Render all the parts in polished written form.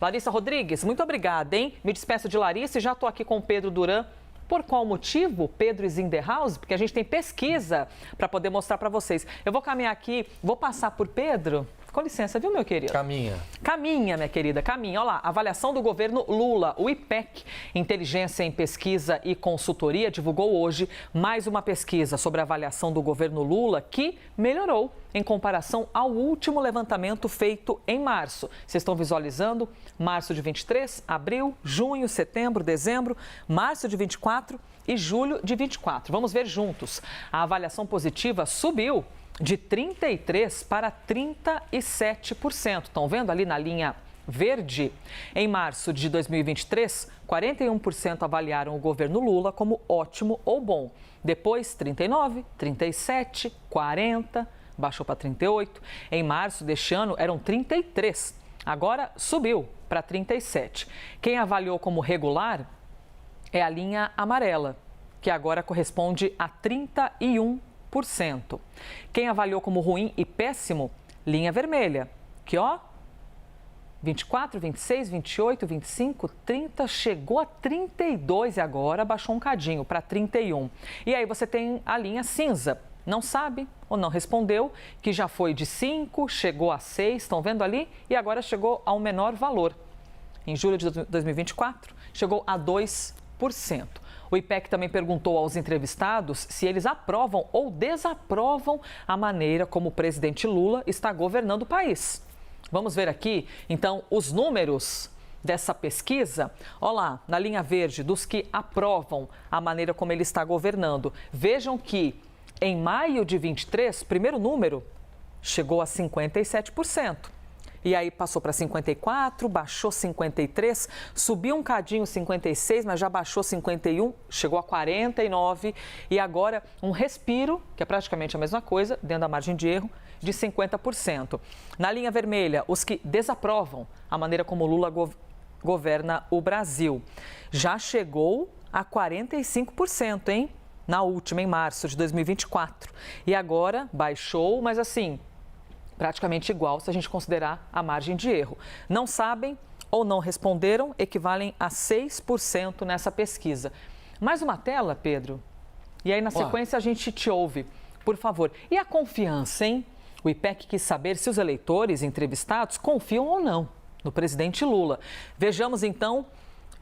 Larissa Rodrigues, muito obrigada, hein? Me despeço de Larissa e já estou aqui com o Pedro Duran. Por qual motivo? Pedro is in the house? Porque a gente tem pesquisa para poder mostrar para vocês. Eu vou caminhar aqui, vou passar por Pedro. Com licença, viu, meu querido? Caminha. Caminha, minha querida, caminha. Olha lá, avaliação do governo Lula. O IPEC, Inteligência em Pesquisa e Consultoria, divulgou hoje mais uma pesquisa sobre a avaliação do governo Lula que melhorou em comparação ao último levantamento feito em março. Vocês estão visualizando? Março de 23, abril, junho, setembro, dezembro, março de 24 e julho de 24. Vamos ver juntos. A avaliação positiva subiu de 33% para 37%. Estão vendo ali na linha verde? Em março de 2023, 41% avaliaram o governo Lula como ótimo ou bom. Depois, 39%, 37%, 40%, baixou para 38%. Em março deste ano, eram 33%. Agora, subiu para 37%. Quem avaliou como regular é a linha amarela, que agora corresponde a 31%. Quem avaliou como ruim e péssimo, linha vermelha, que ó, 24, 26, 28, 25, 30, chegou a 32 e agora baixou um cadinho para 31. E aí você tem a linha cinza, não sabe ou não respondeu, que já foi de 5, chegou a 6, estão vendo ali? E agora chegou a um menor valor. Em julho de 2024, chegou a 2%. O IPEC também perguntou aos entrevistados se eles aprovam ou desaprovam a maneira como o presidente Lula está governando o país. Vamos ver aqui, então, os números dessa pesquisa. Olha lá, na linha verde, dos que aprovam a maneira como ele está governando. Vejam que em maio de 23, primeiro número, chegou a 57%. E aí passou para 54, baixou 53, subiu um cadinho 56, mas já baixou 51, chegou a 49 e agora um respiro, que é praticamente a mesma coisa, dentro da margem de erro, de 50%. Na linha vermelha, os que desaprovam a maneira como Lula governa o Brasil. Já chegou a 45%, hein? Na última, em março de 2024. E agora baixou, mas assim, praticamente igual se a gente considerar a margem de erro. Não sabem ou não responderam, equivalem a 6% nessa pesquisa. Mais uma tela, Pedro? E aí, na sequência, a gente te ouve. Por favor. E a confiança, hein? O IPEC quis saber se os eleitores entrevistados confiam ou não no presidente Lula. Vejamos, então,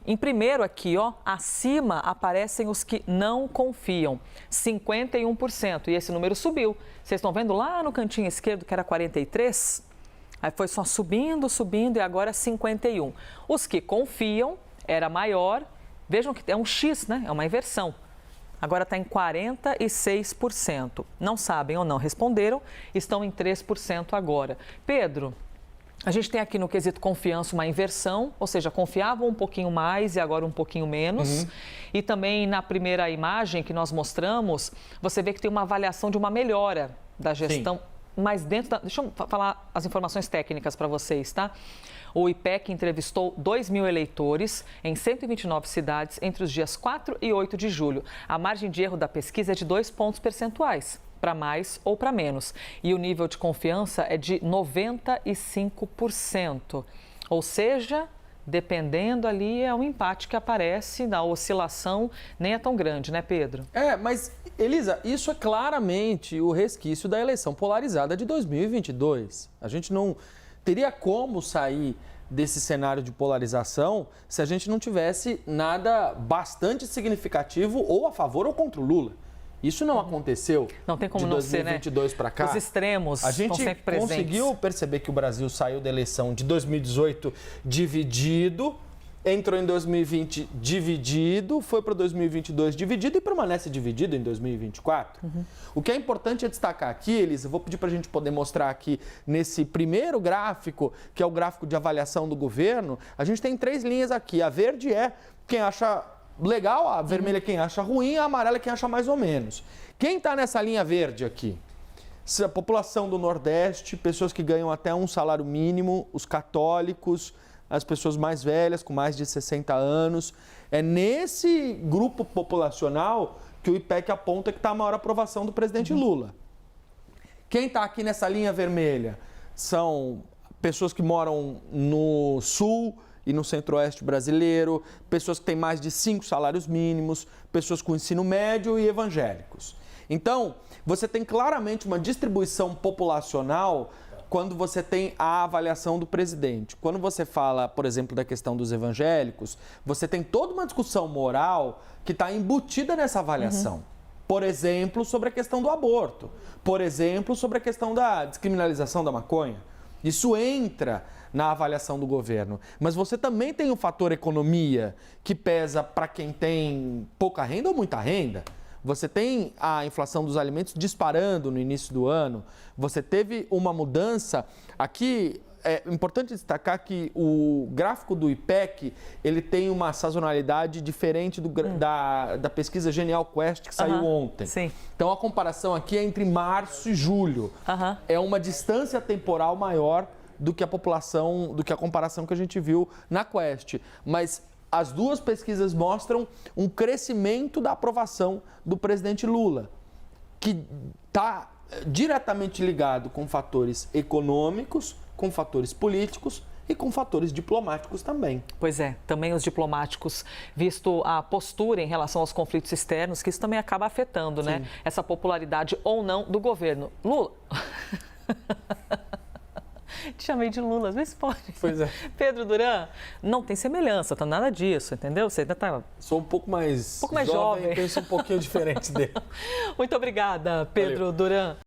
em primeiro aqui, ó, acima aparecem os que não confiam, 51%, e esse número subiu. Vocês estão vendo lá no cantinho esquerdo que era 43%? Aí foi só subindo, subindo e agora 51%. Os que confiam era maior, vejam que é um X, né? É uma inversão. Agora está em 46%. Não sabem ou não responderam, estão em 3% agora. Pedro, a gente tem aqui no quesito confiança uma inversão, ou seja, confiavam um pouquinho mais e agora um pouquinho menos. E também na primeira imagem que nós mostramos, você vê que tem uma avaliação de uma melhora da gestão. Sim. Mas dentro da... Deixa eu falar as informações técnicas para vocês, tá? O IPEC entrevistou 2.000 eleitores em 129 cidades entre os dias 4 e 8 de julho. A margem de erro da pesquisa é de 2 pontos percentuais, para mais ou para menos. E o nível de confiança é de 95%. Ou seja, dependendo ali, é um empate que aparece, da oscilação nem é tão grande, né, Pedro? Mas, Elisa, isso é claramente o resquício da eleição polarizada de 2022. A gente não teria como sair desse cenário de polarização se a gente não tivesse nada bastante significativo ou a favor ou contra o Lula. Isso não aconteceu. Não tem como de 2022 para cá. Os extremos estão sempre presentes. A gente conseguiu perceber que o Brasil saiu da eleição de 2018 dividido, entrou em 2020 dividido, foi para 2022 dividido e permanece dividido em 2024. O que é importante é destacar aqui, Elisa, eu vou pedir para a gente poder mostrar aqui nesse primeiro gráfico, que é o gráfico de avaliação do governo, a gente tem 3 linhas aqui. A verde é quem acha legal, a vermelha é quem acha ruim, a amarela é quem acha mais ou menos. Quem está nessa linha verde aqui? A população do Nordeste, pessoas que ganham até um salário mínimo, os católicos, as pessoas mais velhas, com mais de 60 anos. É nesse grupo populacional que o IPEC aponta que está a maior aprovação do presidente Lula. Quem está aqui nessa linha vermelha são pessoas que moram no sul e no centro-oeste brasileiro, pessoas que têm mais de 5 salários mínimos, pessoas com ensino médio e evangélicos. Então, você tem claramente uma distribuição populacional quando você tem a avaliação do presidente. Quando você fala, por exemplo, da questão dos evangélicos, você tem toda uma discussão moral que está embutida nessa avaliação. Por exemplo, sobre a questão do aborto. Por exemplo, sobre a questão da descriminalização da maconha. Isso entra na avaliação do governo. Mas você também tem o fator economia, que pesa para quem tem pouca renda ou muita renda. Você tem a inflação dos alimentos disparando no início do ano. Você teve uma mudança. Aqui é importante destacar que o gráfico do IPEC ele tem uma sazonalidade diferente da pesquisa Genial Quest que saiu ontem. Sim. Então a comparação aqui é entre março e julho. É uma distância temporal maior do que a população, do que a comparação que a gente viu na Quest. Mas as duas pesquisas mostram um crescimento da aprovação do presidente Lula, que está diretamente ligado com fatores econômicos, com fatores políticos e com fatores diplomáticos também. Pois é, também os diplomáticos, visto a postura em relação aos conflitos externos, que isso também acaba afetando, né? Essa popularidade ou não do governo. Lula... Te chamei de Lula, às vezes pode. Pois é. Pedro Duran, não tem semelhança, tá nada disso, entendeu? Você ainda tá... Sou um pouco mais jovem. Penso um pouquinho diferente dele. Muito obrigada, Pedro Duran.